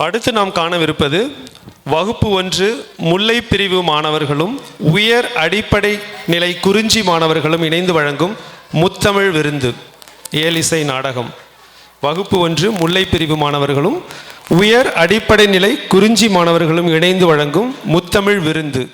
அடுத்து நாம் காணவிருப்பது வகுப்பு 1 முல்லை பிரிவு மாணவர்களும் உயர் அடிப்படை நிலை குறிஞ்சி மாணவர்களும் இணைந்து வழங்கும் முத்தமிழ் விருந்து ஏலிசை நாடகம். வகுப்பு 1 முல்லை பிரிவு மாணவர்களும் உயர் அடிப்படை நிலை குறிஞ்சி மாணவர்களும் இணைந்து வழங்கும் முத்தமிழ் விருந்து.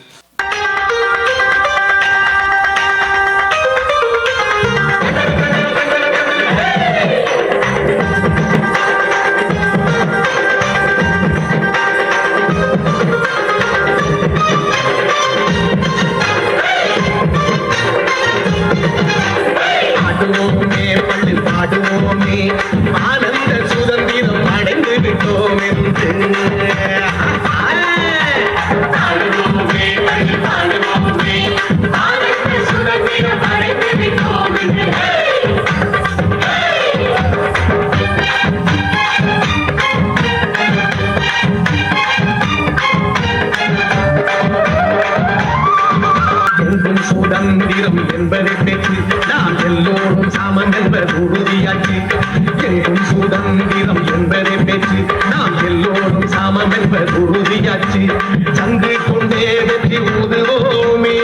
ஆனந்த சுதந்திரம் அடைந்து விட்டோம் என்று சுதந்திரம் என்பதை பெற்று நாம் எல்லோரும் சாமம் என்பது உறுதியாச்சு. எங்கும் சுதந்திரம் என்பதை பெற்று நாம் எல்லோரும் சாமம் என்பது உறுதியாச்சு. சங்கு கொண்டே வெற்றி ஊதுவோமே,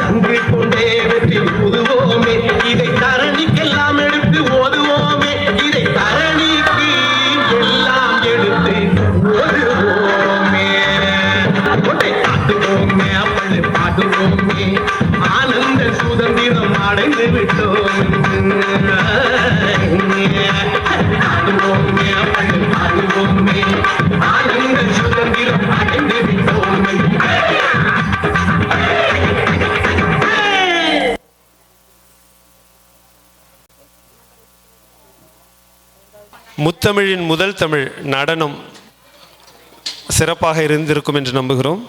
சங்கு கொண்டே வெற்றி ஊதுவோமே, இதை தரணிக்கெல்லாம் எடுத்து ஓதுவோமே, இதை தரணிக்கு எல்லாம் எடுத்து ஓதுவோமே, பாடுவோமே அப்படி பாடுவோமே, ஆனந்த சுதந்திரம் அடைந்து விட்டோம். பாடுவோமே அப்படி பாடுவோமே, ஆனந்த சுதந்திரம் அடைந்து விட்டோம். முத்தமிழின் முதல் தமிழ் நடனம் சிறப்பாக இருந்திருக்கும் என்று நம்புகிறோம்.